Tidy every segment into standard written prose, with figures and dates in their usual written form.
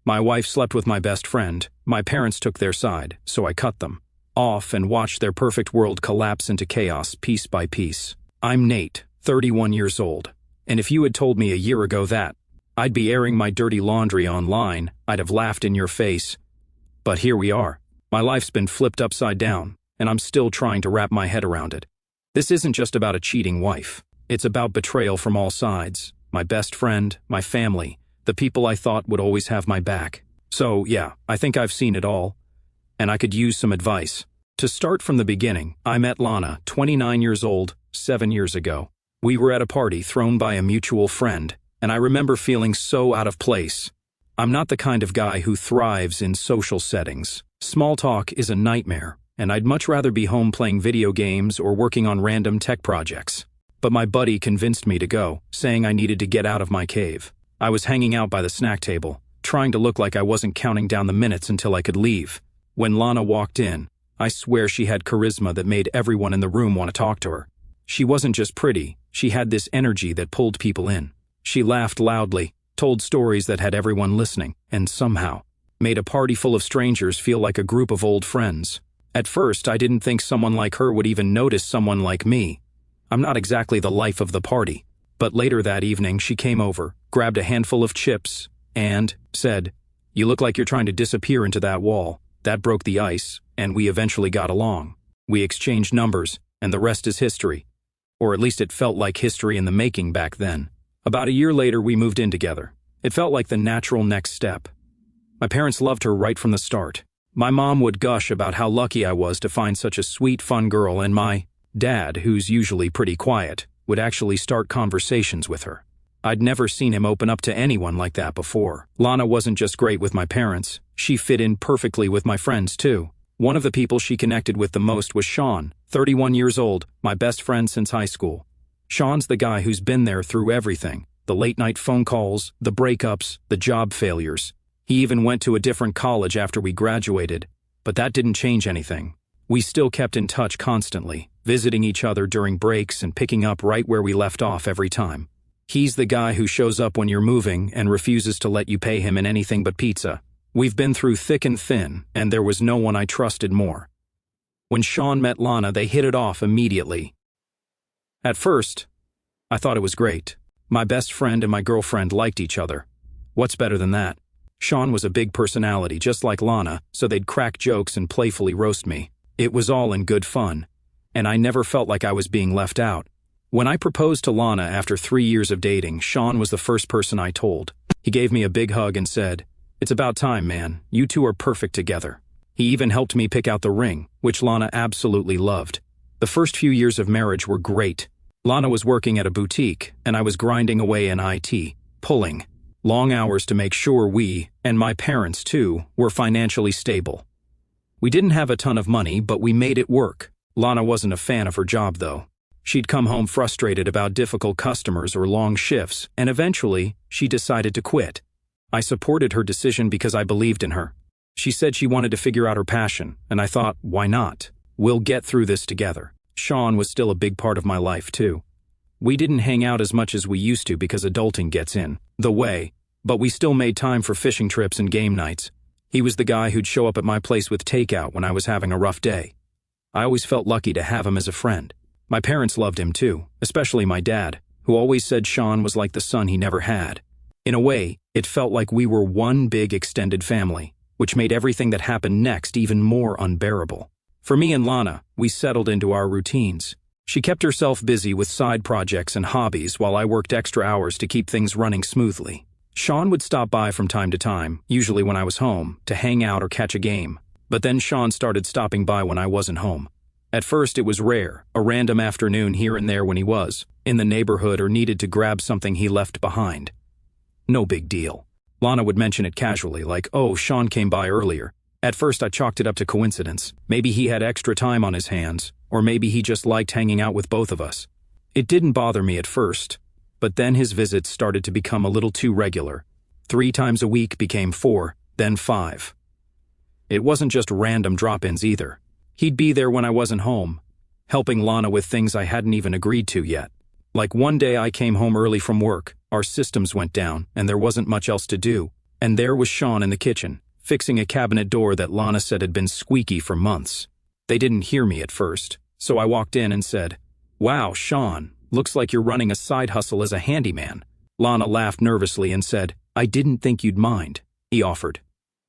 My wife slept with my best friend. My parents took their side, so I cut them off and watched their perfect world collapse into chaos piece by piece. I'm Nate, 31 years old, and if you had told me a year ago that I'd be airing my dirty laundry online, I'd have laughed in your face. But here we are. My life's been flipped upside down, and I'm still trying to wrap my head around it. This isn't just about a cheating wife. It's about betrayal from all sides. My best friend, my family, the people I thought would always have my back. So, yeah, I think I've seen it all, and I could use some advice. To start from the beginning, I met Lana, 29 years old, 7 years ago. We were at a party thrown by a mutual friend, and I remember feeling so out of place. I'm not the kind of guy who thrives in social settings. Small talk is a nightmare, and I'd much rather be home playing video games or working on random tech projects. But my buddy convinced me to go, saying I needed to get out of my cave. I was hanging out by the snack table, trying to look like I wasn't counting down the minutes until I could leave. When Lana walked in, I swear she had charisma that made everyone in the room want to talk to her. She wasn't just pretty, she had this energy that pulled people in. She laughed loudly, told stories that had everyone listening, and somehow made a party full of strangers feel like a group of old friends. At first, I didn't think someone like her would even notice someone like me. I'm not exactly the life of the party. But later that evening, she came over, grabbed a handful of chips, and said, "You look like you're trying to disappear into that wall." That broke the ice, and we eventually got along. We exchanged numbers, and the rest is history. Or at least it felt like history in the making back then. About a year later, we moved in together. It felt like the natural next step. My parents loved her right from the start. My mom would gush about how lucky I was to find such a sweet, fun girl, and my dad, who's usually pretty quiet, would actually start conversations with her. I'd never seen him open up to anyone like that before. Lana wasn't just great with my parents, she fit in perfectly with my friends too. One of the people she connected with the most was Sean, 31 years old, my best friend since high school. Sean's the guy who's been there through everything, the late-night phone calls, the breakups, the job failures. He even went to a different college after we graduated, but that didn't change anything. We still kept in touch constantly, visiting each other during breaks and picking up right where we left off every time. He's the guy who shows up when you're moving and refuses to let you pay him in anything but pizza. We've been through thick and thin, and there was no one I trusted more. When Sean met Lana, they hit it off immediately. At first, I thought it was great. My best friend and my girlfriend liked each other. What's better than that? Sean was a big personality, just like Lana, so they'd crack jokes and playfully roast me. It was all in good fun, and I never felt like I was being left out. When I proposed to Lana after 3 years of dating, Sean was the first person I told. He gave me a big hug and said, "It's about time, man. You two are perfect together." He even helped me pick out the ring, which Lana absolutely loved. The first few years of marriage were great. Lana was working at a boutique, and I was grinding away in IT, pulling long hours to make sure we, and my parents too, were financially stable. We didn't have a ton of money, but we made it work. Lana wasn't a fan of her job, though. She'd come home frustrated about difficult customers or long shifts, and eventually, she decided to quit. I supported her decision because I believed in her. She said she wanted to figure out her passion, and I thought, why not? We'll get through this together. Sean was still a big part of my life, too. We didn't hang out as much as we used to because adulting gets in the way, but we still made time for fishing trips and game nights. He was the guy who'd show up at my place with takeout when I was having a rough day. I always felt lucky to have him as a friend. My parents loved him too, especially my dad, who always said Sean was like the son he never had. In a way, it felt like we were one big extended family, which made everything that happened next even more unbearable. For me and Lana, we settled into our routines. She kept herself busy with side projects and hobbies while I worked extra hours to keep things running smoothly. Sean would stop by from time to time, usually when I was home, to hang out or catch a game. But then Sean started stopping by when I wasn't home. At first it was rare, a random afternoon here and there when he was in the neighborhood or needed to grab something he left behind. No big deal. Lana would mention it casually, like, "Oh, Sean came by earlier." At first I chalked it up to coincidence. Maybe he had extra time on his hands, or maybe he just liked hanging out with both of us. It didn't bother me at first, but then his visits started to become a little too regular. 3 times a week became 4, then 5. It wasn't just random drop-ins either. He'd be there when I wasn't home, helping Lana with things I hadn't even agreed to yet. Like one day I came home early from work, our systems went down, and there wasn't much else to do. And there was Sean in the kitchen, fixing a cabinet door that Lana said had been squeaky for months. They didn't hear me at first, so I walked in and said, "Wow, Sean, looks like you're running a side hustle as a handyman." Lana laughed nervously and said, "I didn't think you'd mind," he offered.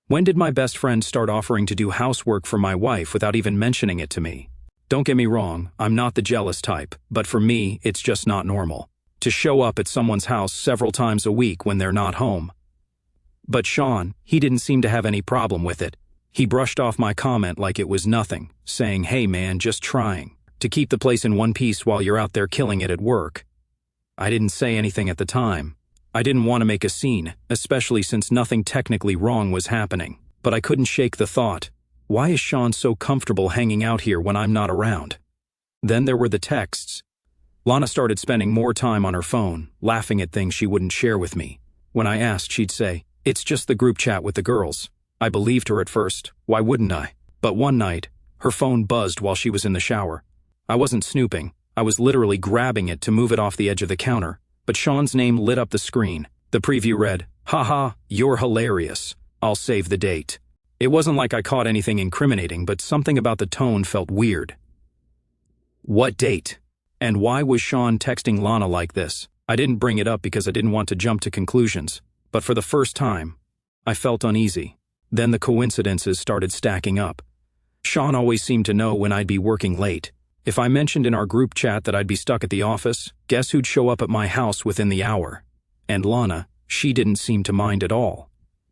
When did my best friend start offering to do housework for my wife without even mentioning it to me? Don't get me wrong, I'm not the jealous type, but for me, it's just not normal to show up at someone's house several times a week when they're not home. But Sean, he didn't seem to have any problem with it. He brushed off my comment like it was nothing, saying, "Hey man, just trying to keep the place in one piece while you're out there killing it at work." I didn't say anything at the time. I didn't want to make a scene, especially since nothing technically wrong was happening. But I couldn't shake the thought, why is Sean so comfortable hanging out here when I'm not around? Then there were the texts. Lana started spending more time on her phone, laughing at things she wouldn't share with me. When I asked, she'd say, "It's just the group chat with the girls." I believed her at first. Why wouldn't I? But one night, her phone buzzed while she was in the shower. I wasn't snooping. I was literally grabbing it to move it off the edge of the counter. But Sean's name lit up the screen. The preview read, "Haha, you're hilarious. I'll save the date." It wasn't like I caught anything incriminating, but something about the tone felt weird. What date? And why was Sean texting Lana like this? I didn't bring it up because I didn't want to jump to conclusions. But for the first time, I felt uneasy. Then the coincidences started stacking up. Sean always seemed to know when I'd be working late. If I mentioned in our group chat that I'd be stuck at the office, guess who'd show up at my house within the hour? And Lana, she didn't seem to mind at all.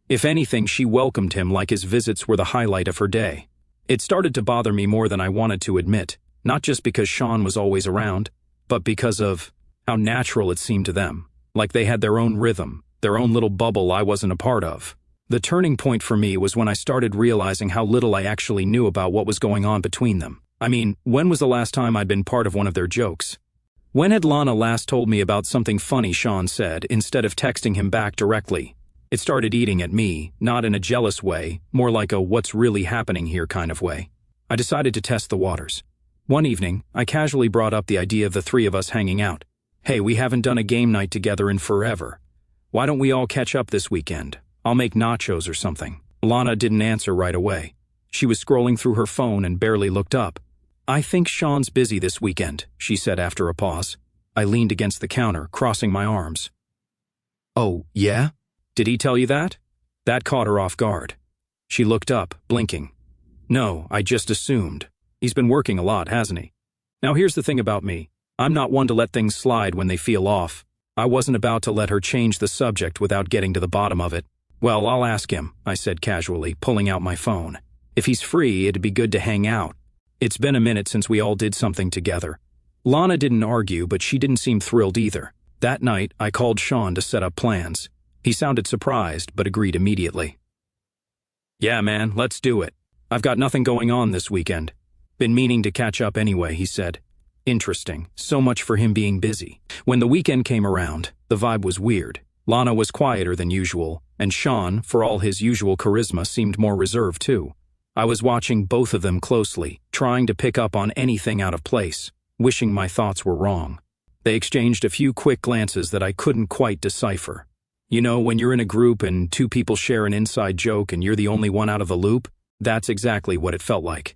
If anything, she welcomed him like his visits were the highlight of her day. It started to bother me more than I wanted to admit, not just because Sean was always around, but because of how natural it seemed to them, like they had their own rhythm, their own little bubble I wasn't a part of. The turning point for me was when I started realizing how little I actually knew about what was going on between them. I mean, when was the last time I'd been part of one of their jokes? When had Lana last told me about something funny Sean said instead of texting him back directly? It started eating at me, not in a jealous way, more like a what's really happening here kind of way. I decided to test the waters. One evening, I casually brought up the idea of the three of us hanging out. "Hey, we haven't done a game night together in forever. Why don't we all catch up this weekend? I'll make nachos or something." Lana didn't answer right away. She was scrolling through her phone and barely looked up. "I think Sean's busy this weekend," she said after a pause. I leaned against the counter, crossing my arms. "Oh, yeah? Did he tell you that?" That caught her off guard. She looked up, blinking. "No, I just assumed. He's been working a lot, hasn't he?" Now here's the thing about me. I'm not one to let things slide when they feel off. I wasn't about to let her change the subject without getting to the bottom of it. "Well, I'll ask him," I said casually, pulling out my phone. "If he's free, it'd be good to hang out. It's been a minute since we all did something together." Lana didn't argue, but she didn't seem thrilled either. That night, I called Sean to set up plans. He sounded surprised, but agreed immediately. "Yeah, man, let's do it. I've got nothing going on this weekend. Been meaning to catch up anyway," he said. Interesting, so much for him being busy. When the weekend came around, the vibe was weird. Lana was quieter than usual, and Sean, for all his usual charisma, seemed more reserved too. I was watching both of them closely, trying to pick up on anything out of place, wishing my thoughts were wrong. They exchanged a few quick glances that I couldn't quite decipher. You know, when you're in a group and two people share an inside joke and you're the only one out of the loop? That's exactly what it felt like.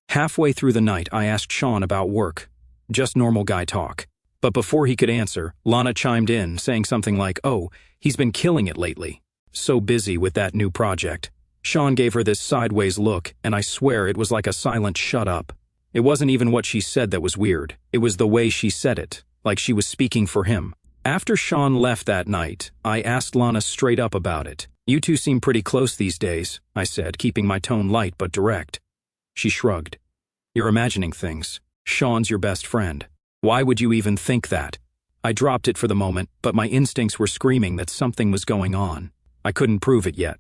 Halfway through the night, I asked Sean about work. Just normal guy talk. But before he could answer, Lana chimed in, saying something like, "Oh, he's been killing it lately. So busy with that new project." Sean gave her this sideways look, and I swear it was like a silent shut up. It wasn't even what she said that was weird. It was the way she said it, like she was speaking for him. After Sean left that night, I asked Lana straight up about it. "You two seem pretty close these days," I said, keeping my tone light but direct. She shrugged. "You're imagining things. Sean's your best friend. Why would you even think that?" I dropped it for the moment, but my instincts were screaming that something was going on. I couldn't prove it yet,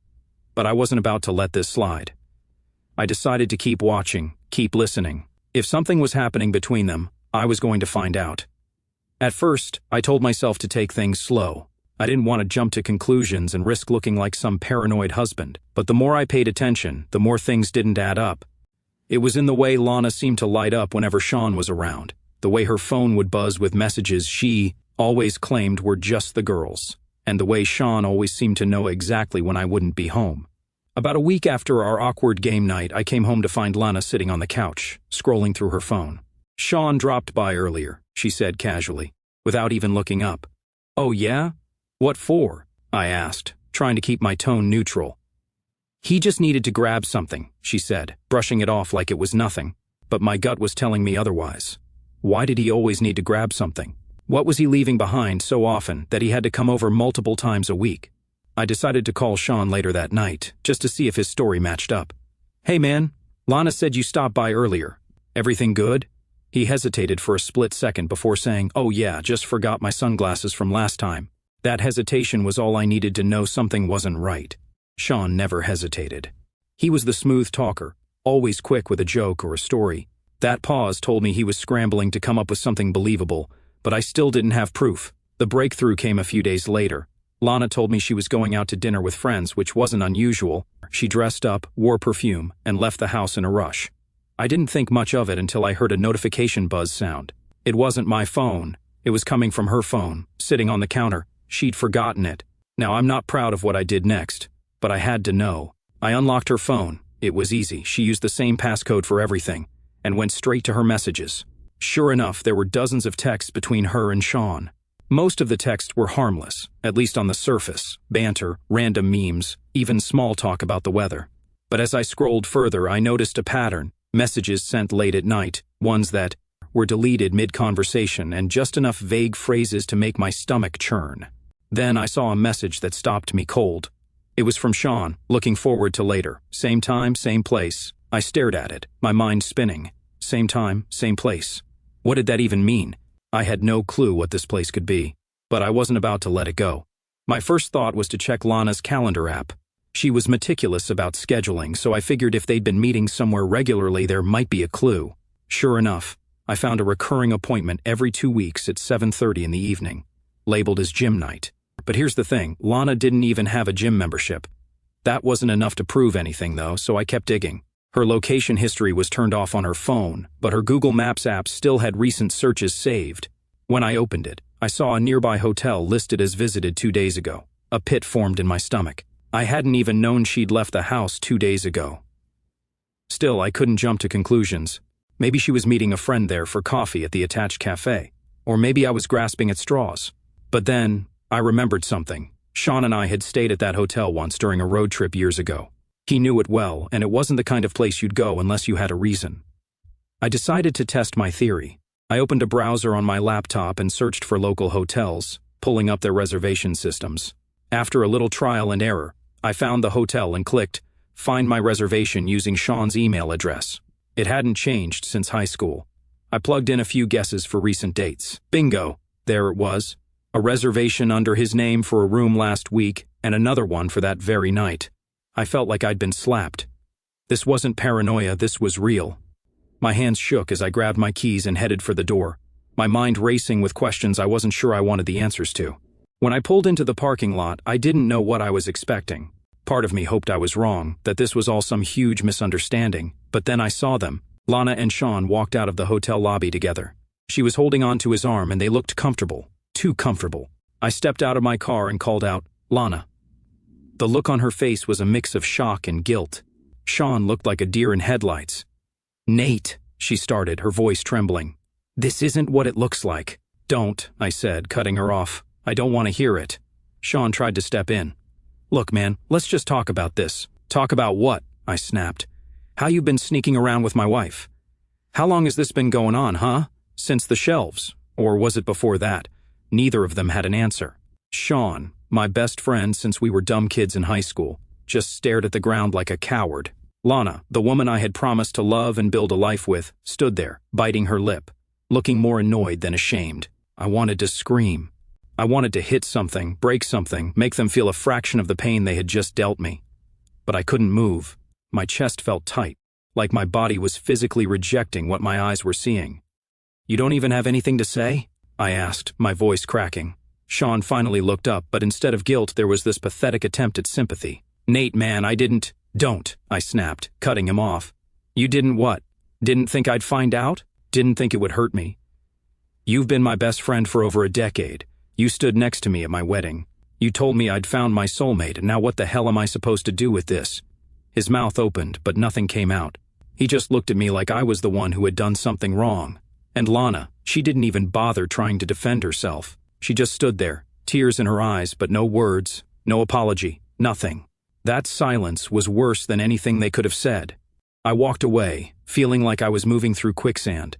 but I wasn't about to let this slide. I decided to keep watching, keep listening. If something was happening between them, I was going to find out. At first, I told myself to take things slow. I didn't want to jump to conclusions and risk looking like some paranoid husband, but the more I paid attention, the more things didn't add up. It was in the way Lana seemed to light up whenever Sean was around, the way her phone would buzz with messages she always claimed were just the girls, and the way Sean always seemed to know exactly when I wouldn't be home. About a week after our awkward game night, I came home to find Lana sitting on the couch, scrolling through her phone. "Sean dropped by earlier," she said casually, without even looking up. "Oh yeah? What for?" I asked, trying to keep my tone neutral. "He just needed to grab something," she said, brushing it off like it was nothing. But my gut was telling me otherwise. Why did he always need to grab something? What was he leaving behind so often that he had to come over multiple times a week? I decided to call Sean later that night, just to see if his story matched up. "Hey man, Lana said you stopped by earlier. Everything good?" He hesitated for a split second before saying, "Oh yeah, just forgot my sunglasses from last time." That hesitation was all I needed to know something wasn't right. Sean never hesitated. He was the smooth talker, always quick with a joke or a story. That pause told me he was scrambling to come up with something believable, but I still didn't have proof. The breakthrough came a few days later. Lana told me she was going out to dinner with friends, which wasn't unusual. She dressed up, wore perfume, and left the house in a rush. I didn't think much of it until I heard a notification buzz sound. It wasn't my phone. It was coming from her phone, sitting on the counter. She'd forgotten it. Now, I'm not proud of what I did next, but I had to know. I unlocked her phone. It was easy. She used the same passcode for everything, and went straight to her messages. Sure enough, there were dozens of texts between her and Sean. Most of the texts were harmless, at least on the surface, banter, random memes, even small talk about the weather. But as I scrolled further, I noticed a pattern. Messages sent late at night, ones that were deleted mid-conversation, and just enough vague phrases to make my stomach churn. Then I saw a message that stopped me cold. It was from Sean, looking forward to later. Same time, same place. I stared at it, my mind spinning. Same time, same place. What did that even mean? I had no clue what this place could be, but I wasn't about to let it go. My first thought was to check Lana's calendar app. She was meticulous about scheduling, so I figured if they'd been meeting somewhere regularly, there might be a clue. Sure enough, I found a recurring appointment every 2 weeks at 7:30 in the evening, labeled as gym night. But here's the thing, Lana didn't even have a gym membership. That wasn't enough to prove anything, though, so I kept digging. Her location history was turned off on her phone, but her Google Maps app still had recent searches saved. When I opened it, I saw a nearby hotel listed as visited 2 days ago. A pit formed in my stomach. I hadn't even known she'd left the house 2 days ago. Still, I couldn't jump to conclusions. Maybe she was meeting a friend there for coffee at the attached cafe. Or maybe I was grasping at straws. But then, I remembered something. Sean and I had stayed at that hotel once during a road trip years ago. He knew it well, and it wasn't the kind of place you'd go unless you had a reason. I decided to test my theory. I opened a browser on my laptop and searched for local hotels, pulling up their reservation systems. After a little trial and error, I found the hotel and clicked Find My Reservation using Sean's email address. It hadn't changed since high school. I plugged in a few guesses for recent dates. Bingo! There it was. A reservation under his name for a room last week, and another one for that very night. I felt like I'd been slapped. This wasn't paranoia, this was real. My hands shook as I grabbed my keys and headed for the door, my mind racing with questions I wasn't sure I wanted the answers to. When I pulled into the parking lot, I didn't know what I was expecting. Part of me hoped I was wrong, that this was all some huge misunderstanding, but then I saw them. Lana and Sean walked out of the hotel lobby together. She was holding onto his arm and they looked comfortable, too comfortable. I stepped out of my car and called out, "Lana." The look on her face was a mix of shock and guilt. Sean looked like a deer in headlights. "Nate," she started, her voice trembling. "This isn't what it looks like." "Don't," I said, cutting her off. "I don't want to hear it." Sean tried to step in. "Look, man, let's just talk about this." "Talk about what?" I snapped. "How you been sneaking around with my wife? How long has this been going on, huh? Since the shelves? Or was it before that?" Neither of them had an answer. Sean, my best friend since we were dumb kids in high school, just stared at the ground like a coward. Lana, the woman I had promised to love and build a life with, stood there, biting her lip, looking more annoyed than ashamed. I wanted to scream. I wanted to hit something, break something, make them feel a fraction of the pain they had just dealt me. But I couldn't move. My chest felt tight, like my body was physically rejecting what my eyes were seeing. "You don't even have anything to say?" I asked, my voice cracking. Sean finally looked up, but instead of guilt, there was this pathetic attempt at sympathy. "Nate, man, I didn't—" "Don't," I snapped, cutting him off. "You didn't what? Didn't think I'd find out? Didn't think it would hurt me? You've been my best friend for over a decade. You stood next to me at my wedding. You told me I'd found my soulmate, and now what the hell am I supposed to do with this? His mouth opened, but nothing came out. He just looked at me like I was the one who had done something wrong. And Lana, she didn't even bother trying to defend herself. She just stood there, tears in her eyes, but no words, no apology, nothing. That silence was worse than anything they could have said. I walked away, feeling like I was moving through quicksand.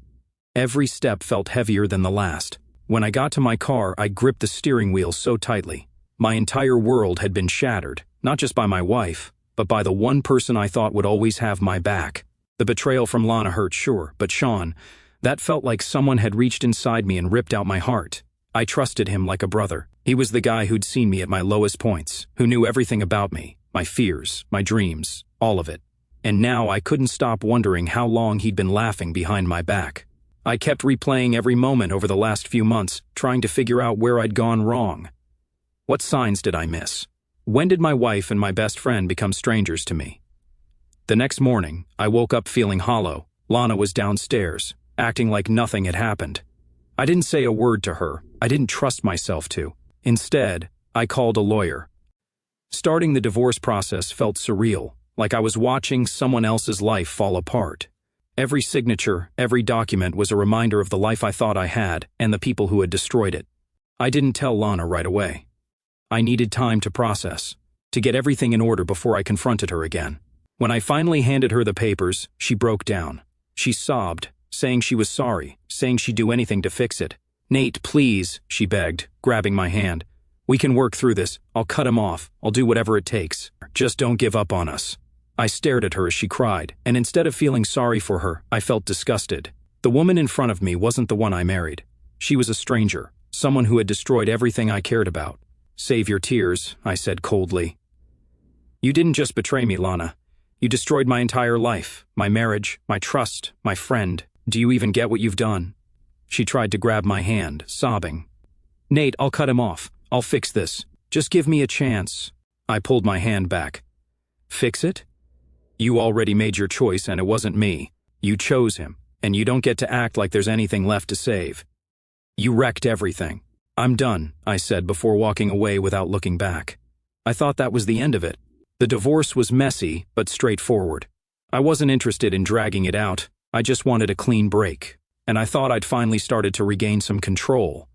Every step felt heavier than the last. When I got to my car, I gripped the steering wheel so tightly. My entire world had been shattered, not just by my wife, but by the one person I thought would always have my back. The betrayal from Lana hurt, sure, but Sean, that felt like someone had reached inside me and ripped out my heart. I trusted him like a brother. He was the guy who'd seen me at my lowest points, who knew everything about me, my fears, my dreams, all of it. And now I couldn't stop wondering how long he'd been laughing behind my back. I kept replaying every moment over the last few months, trying to figure out where I'd gone wrong. What signs did I miss? When did my wife and my best friend become strangers to me? The next morning, I woke up feeling hollow. Lana was downstairs, acting like nothing had happened. I didn't say a word to her. I didn't trust myself to. Instead, I called a lawyer. Starting the divorce process felt surreal, like I was watching someone else's life fall apart. Every signature, every document was a reminder of the life I thought I had and the people who had destroyed it. I didn't tell Lana right away. I needed time to process, to get everything in order before I confronted her again. When I finally handed her the papers, she broke down. She sobbed, saying she was sorry, saying she'd do anything to fix it. "Nate, please," she begged, grabbing my hand. "We can work through this. I'll cut him off. I'll do whatever it takes. Just don't give up on us." I stared at her as she cried, and instead of feeling sorry for her, I felt disgusted. The woman in front of me wasn't the one I married. She was a stranger, someone who had destroyed everything I cared about. "Save your tears," I said coldly. "You didn't just betray me, Lana. You destroyed my entire life, my marriage, my trust, my friend. Do you even get what you've done?" She tried to grab my hand, sobbing. "Nate, I'll cut him off. I'll fix this. Just give me a chance." I pulled my hand back. "Fix it? You already made your choice and it wasn't me. You chose him, and you don't get to act like there's anything left to save. You wrecked everything." "I'm done," I said before walking away without looking back. I thought that was the end of it. The divorce was messy, but straightforward. I wasn't interested in dragging it out. I just wanted a clean break, and I thought I'd finally started to regain some control.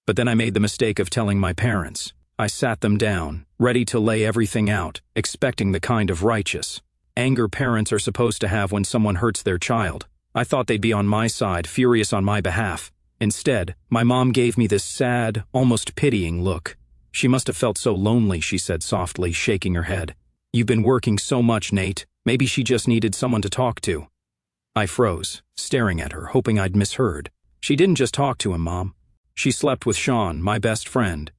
But then I made the mistake of telling my parents. I sat them down, ready to lay everything out, expecting the kind of righteous anger parents are supposed to have when someone hurts their child. I thought they'd be on my side, furious on my behalf. Instead, my mom gave me this sad, almost pitying look. "She must have felt so lonely," she said softly, shaking her head. "You've been working so much, Nate. Maybe she just needed someone to talk to." I froze, staring at her, hoping I'd misheard. "She didn't just talk to him, Mom. She slept with Sean, my best friend."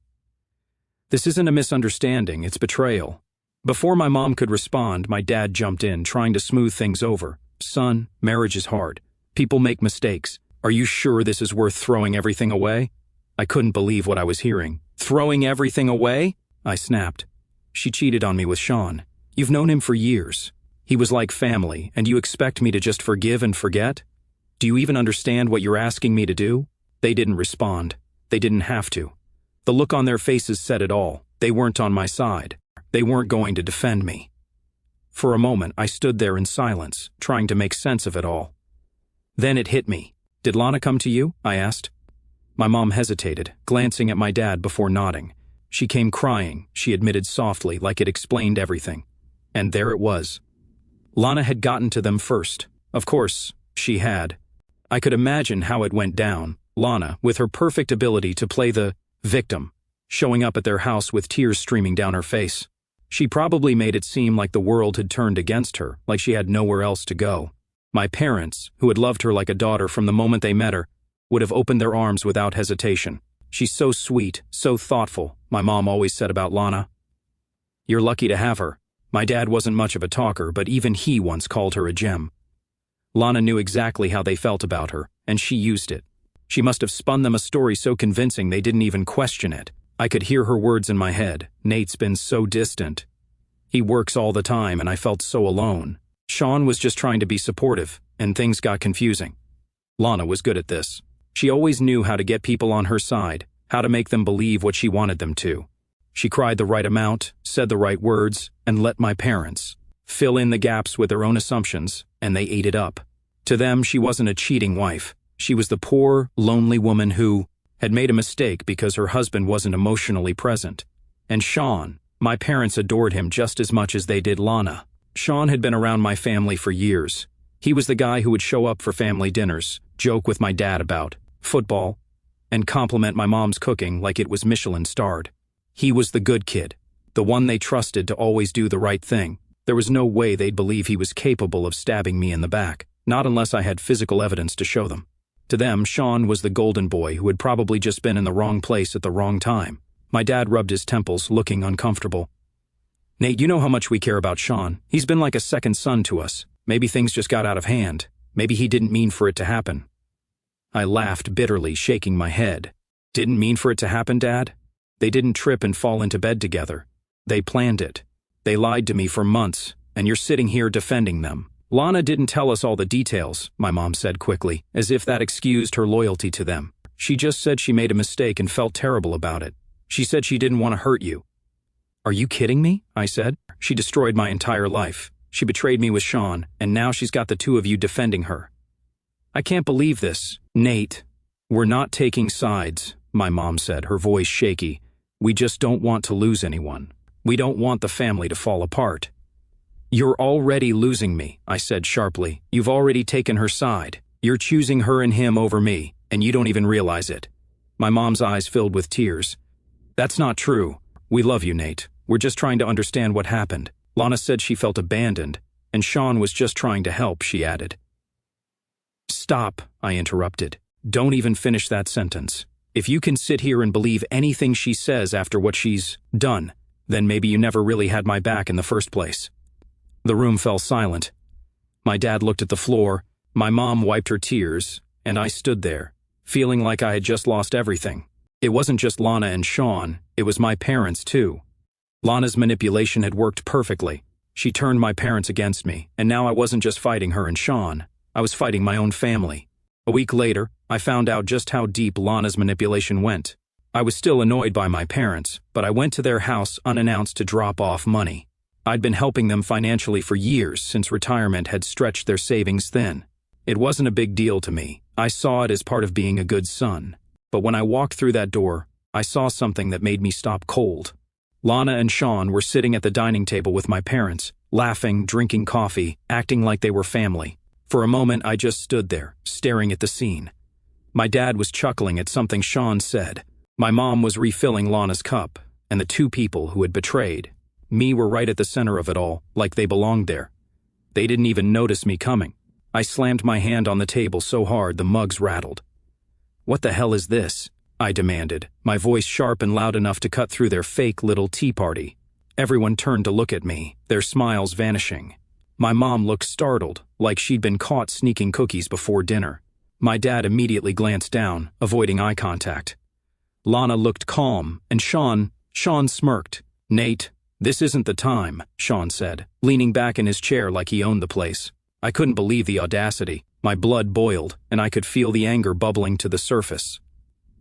"This isn't a misunderstanding, it's betrayal." Before my mom could respond, my dad jumped in, trying to smooth things over. "Son, marriage is hard. People make mistakes. Are you sure this is worth throwing everything away?" I couldn't believe what I was hearing. "Throwing everything away?" I snapped. "She cheated on me with Sean. You've known him for years. He was like family, and you expect me to just forgive and forget? Do you even understand what you're asking me to do?" They didn't respond. They didn't have to. The look on their faces said it all. They weren't on my side. They weren't going to defend me. For a moment, I stood there in silence, trying to make sense of it all. Then it hit me. "Did Lana come to you?" I asked. My mom hesitated, glancing at my dad before nodding. "She came crying," she admitted softly, like it explained everything. And there it was. Lana had gotten to them first. Of course, she had. I could imagine how it went down. Lana, with her perfect ability to play the victim, showing up at their house with tears streaming down her face. She probably made it seem like the world had turned against her, like she had nowhere else to go. My parents, who had loved her like a daughter from the moment they met her, would have opened their arms without hesitation. "She's so sweet, so thoughtful," my mom always said about Lana. "You're lucky to have her." My dad wasn't much of a talker, but even he once called her a gem. Lana knew exactly how they felt about her, and she used it. She must have spun them a story so convincing they didn't even question it. I could hear her words in my head. "Nate's been so distant. He works all the time, and I felt so alone." Sean was just trying to be supportive, and things got confusing. Lana was good at this. She always knew how to get people on her side, how to make them believe what she wanted them to. She cried the right amount, said the right words, and let my parents fill in the gaps with their own assumptions, and they ate it up. To them, she wasn't a cheating wife. She was the poor, lonely woman who had made a mistake because her husband wasn't emotionally present. And Sean, my parents adored him just as much as they did Lana. Sean had been around my family for years. He was the guy who would show up for family dinners, joke with my dad about football, and compliment my mom's cooking like it was Michelin-starred. He was the good kid, the one they trusted to always do the right thing. There was no way they'd believe he was capable of stabbing me in the back, not unless I had physical evidence to show them. To them, Sean was the golden boy who had probably just been in the wrong place at the wrong time. My dad rubbed his temples, looking uncomfortable. "Nate, you know how much we care about Sean. He's been like a second son to us. Maybe things just got out of hand. Maybe he didn't mean for it to happen." I laughed bitterly, shaking my head. "Didn't mean for it to happen, Dad? They didn't trip and fall into bed together. They planned it. They lied to me for months, and you're sitting here defending them." "Lana didn't tell us all the details," my mom said quickly, as if that excused her loyalty to them. "She just said she made a mistake and felt terrible about it. She said she didn't want to hurt you." "Are you kidding me?" I said. "She destroyed my entire life. She betrayed me with Sean, and now she's got the two of you defending her. I can't believe this." "Nate, we're not taking sides," my mom said, her voice shaky. "We just don't want to lose anyone. We don't want the family to fall apart." "You're already losing me," I said sharply. "You've already taken her side. You're choosing her and him over me, and you don't even realize it." My mom's eyes filled with tears. "That's not true. We love you, Nate. We're just trying to understand what happened." Lana said she felt abandoned, and Sean was just trying to help, she added. "Stop," I interrupted. "Don't even finish that sentence. If you can sit here and believe anything she says after what she's done, then maybe you never really had my back in the first place." The room fell silent. My dad looked at the floor, my mom wiped her tears, and I stood there, feeling like I had just lost everything. It wasn't just Lana and Sean, it was my parents too. Lana's manipulation had worked perfectly. She turned my parents against me, and now I wasn't just fighting her and Sean, I was fighting my own family. A week later, I found out just how deep Lana's manipulation went. I was still annoyed by my parents, but I went to their house unannounced to drop off money. I'd been helping them financially for years since retirement had stretched their savings thin. It wasn't a big deal to me. I saw it as part of being a good son. But when I walked through that door, I saw something that made me stop cold. Lana and Sean were sitting at the dining table with my parents, laughing, drinking coffee, acting like they were family. For a moment, I just stood there, staring at the scene. My dad was chuckling at something Sean said. My mom was refilling Lana's cup, and the two people who had betrayed me were right at the center of it all, like they belonged there. They didn't even notice me coming. I slammed my hand on the table so hard the mugs rattled. "What the hell is this?" I demanded, my voice sharp and loud enough to cut through their fake little tea party. Everyone turned to look at me, their smiles vanishing. My mom looked startled, like she'd been caught sneaking cookies before dinner. My dad immediately glanced down, avoiding eye contact. Lana looked calm, and Sean smirked. "Nate, this isn't the time," Sean said, leaning back in his chair like he owned the place. I couldn't believe the audacity. My blood boiled, and I could feel the anger bubbling to the surface.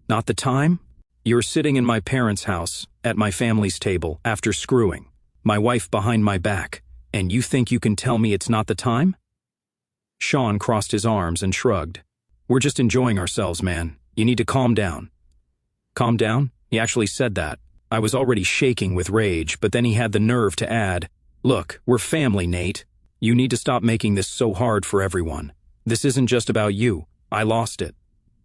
"Not the time? You're sitting in my parents' house, at my family's table, after screwing my wife behind my back, and you think you can tell me it's not the time?" Sean crossed his arms and shrugged. "We're just enjoying ourselves, man. You need to calm down." "Calm down?" He actually said that. I was already shaking with rage, but then he had the nerve to add, "Look, we're family, Nate. You need to stop making this so hard for everyone. This isn't just about you. I lost it."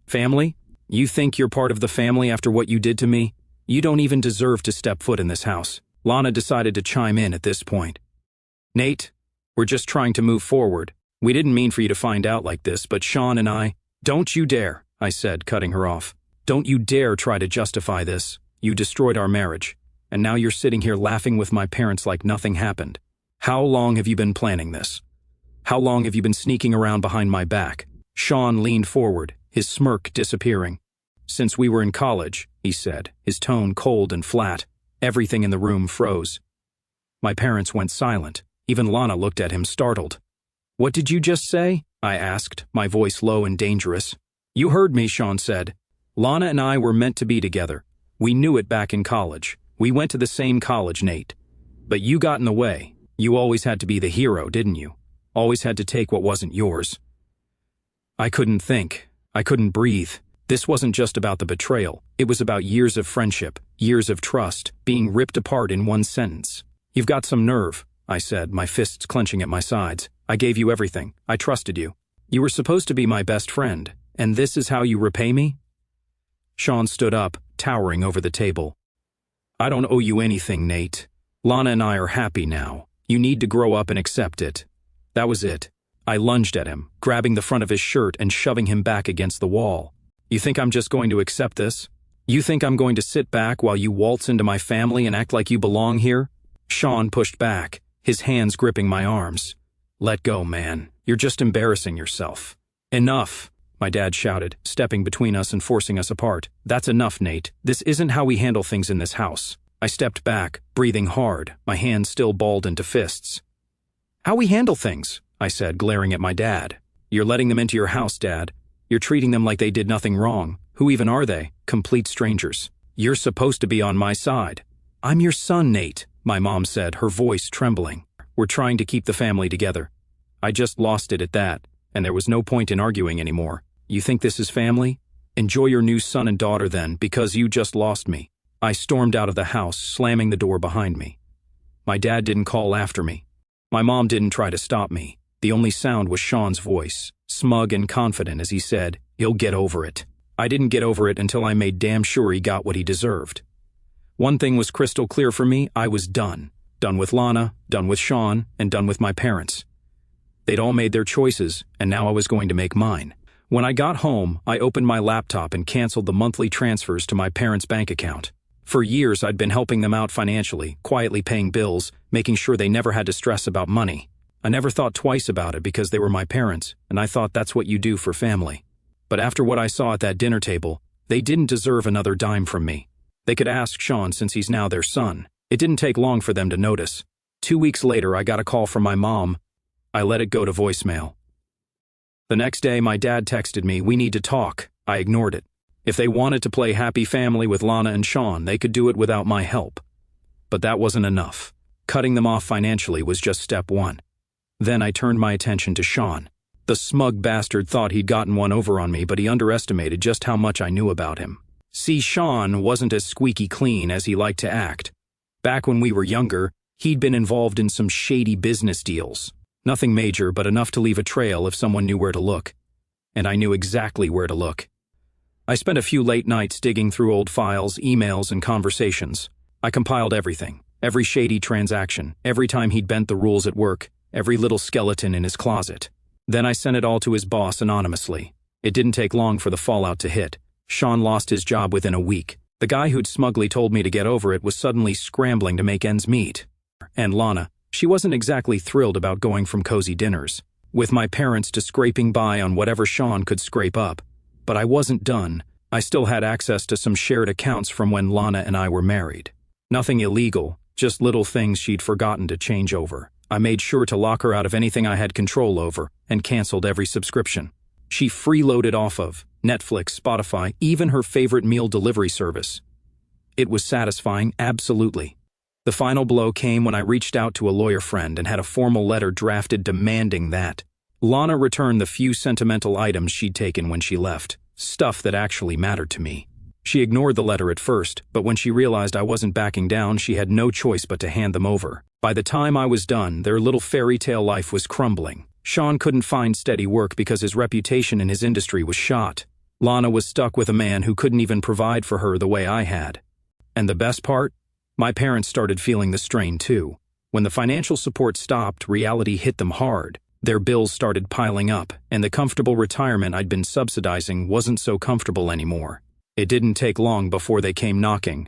"Family? You think you're part of the family after what you did to me? You don't even deserve to step foot in this house." Lana decided to chime in at this point. "Nate, we're just trying to move forward. We didn't mean for you to find out like this, but Sean and I—" "Don't you dare," I said, cutting her off. "Don't you dare try to justify this. You destroyed our marriage, and now you're sitting here laughing with my parents like nothing happened. How long have you been planning this? How long have you been sneaking around behind my back?" Sean leaned forward, his smirk disappearing. "Since we were in college," he said, his tone cold and flat. Everything in the room froze. My parents went silent. Even Lana looked at him, startled. "What did you just say?" I asked, my voice low and dangerous. "You heard me," Sean said. "Lana and I were meant to be together. We knew it back in college. We went to the same college, Nate. But you got in the way. You always had to be the hero, didn't you? Always had to take what wasn't yours. I couldn't think. I couldn't breathe. This wasn't just about the betrayal. It was about years of friendship, years of trust, being ripped apart in one sentence. You've got some nerve, I said, my fists clenching at my sides. I gave you everything. I trusted you. You were supposed to be my best friend, and this is how you repay me? Sean stood up, towering over the table. I don't owe you anything, Nate. Lana and I are happy now. You need to grow up and accept it. That was it. I lunged at him, grabbing the front of his shirt and shoving him back against the wall. You think I'm just going to accept this? You think I'm going to sit back while you waltz into my family and act like you belong here? Sean pushed back, his hands gripping my arms. Let go, man. You're just embarrassing yourself. Enough, my dad shouted, stepping between us and forcing us apart. That's enough, Nate. This isn't how we handle things in this house. I stepped back, breathing hard, my hands still balled into fists. How we handle things? I said, glaring at my dad. You're letting them into your house, Dad. You're treating them like they did nothing wrong. Who even are they? Complete strangers. You're supposed to be on my side. I'm your son, Nate, my mom said, her voice trembling. We're trying to keep the family together. I just lost it at that, and there was no point in arguing anymore. You think this is family? Enjoy your new son and daughter then, because you just lost me. I stormed out of the house, slamming the door behind me. My dad didn't call after me. My mom didn't try to stop me. The only sound was Sean's voice, smug and confident as he said, "He'll get over it." I didn't get over it until I made damn sure he got what he deserved. One thing was crystal clear for me: I was done. Done with Lana, done with Sean, and done with my parents. They'd all made their choices, and now I was going to make mine. When I got home, I opened my laptop and canceled the monthly transfers to my parents' bank account. For years, I'd been helping them out financially, quietly paying bills, making sure they never had to stress about money. I never thought twice about it because they were my parents, and I thought that's what you do for family. But after what I saw at that dinner table, they didn't deserve another dime from me. They could ask Sean since he's now their son. It didn't take long for them to notice. 2 weeks later, I got a call from my mom. I let it go to voicemail. The next day, my dad texted me, "We need to talk." I ignored it. If they wanted to play happy family with Lana and Sean, they could do it without my help. But that wasn't enough. Cutting them off financially was just step one. Then I turned my attention to Sean. The smug bastard thought he'd gotten one over on me, but he underestimated just how much I knew about him. See, Sean wasn't as squeaky clean as he liked to act. Back when we were younger, he'd been involved in some shady business deals. Nothing major, but enough to leave a trail if someone knew where to look. And I knew exactly where to look. I spent a few late nights digging through old files, emails, and conversations. I compiled everything, every shady transaction, every time he'd bent the rules at work, every little skeleton in his closet. Then I sent it all to his boss anonymously. It didn't take long for the fallout to hit. Sean lost his job within a week. The guy who'd smugly told me to get over it was suddenly scrambling to make ends meet. And Lana, she wasn't exactly thrilled about going from cozy dinners with my parents to scraping by on whatever Sean could scrape up. But I wasn't done. I still had access to some shared accounts from when Lana and I were married. Nothing illegal, just little things she'd forgotten to change over. I made sure to lock her out of anything I had control over and canceled every subscription. She freeloaded off of Netflix, Spotify, even her favorite meal delivery service. It was satisfying, absolutely. The final blow came when I reached out to a lawyer friend and had a formal letter drafted demanding that Lana return the few sentimental items she'd taken when she left, stuff that actually mattered to me. She ignored the letter at first, but when she realized I wasn't backing down, she had no choice but to hand them over. By the time I was done, their little fairy tale life was crumbling. Sean couldn't find steady work because his reputation in his industry was shot. Lana was stuck with a man who couldn't even provide for her the way I had. And the best part? My parents started feeling the strain too. When the financial support stopped, reality hit them hard. Their bills started piling up, and the comfortable retirement I'd been subsidizing wasn't so comfortable anymore. It didn't take long before they came knocking.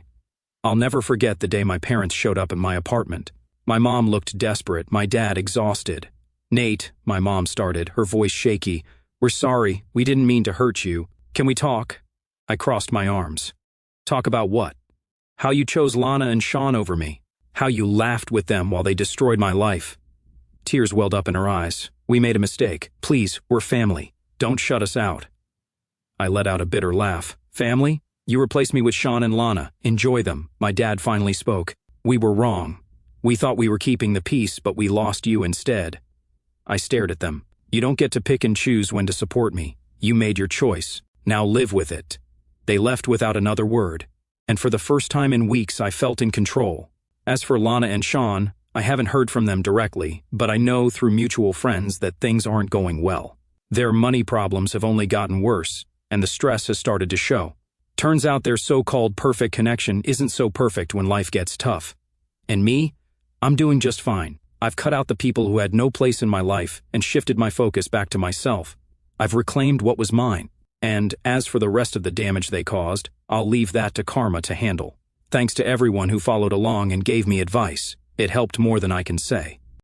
I'll never forget the day my parents showed up at my apartment. My mom looked desperate, my dad exhausted. "Nate," my mom started, her voice shaky, "we're sorry, we didn't mean to hurt you. Can we talk?" I crossed my arms. "Talk about what?" "How you chose Lana and Sean over me. How you laughed with them while they destroyed my life." Tears welled up in her eyes. "We made a mistake. Please, we're family. Don't shut us out." I let out a bitter laugh. "Family? You replaced me with Sean and Lana. Enjoy them. My dad finally spoke. We were wrong. We thought we were keeping the peace, but we lost you instead. I stared at them. You don't get to pick and choose when to support me. You made your choice. Now live with it. They left without another word. And for the first time in weeks, I felt in control. As for Lana and Sean, I haven't heard from them directly, but I know through mutual friends that things aren't going well. Their money problems have only gotten worse, and the stress has started to show. Turns out their so-called perfect connection isn't so perfect when life gets tough. And me? I'm doing just fine. I've cut out the people who had no place in my life and shifted my focus back to myself. I've reclaimed what was mine. And as for the rest of the damage they caused, I'll leave that to karma to handle. Thanks to everyone who followed along and gave me advice. It helped more than I can say.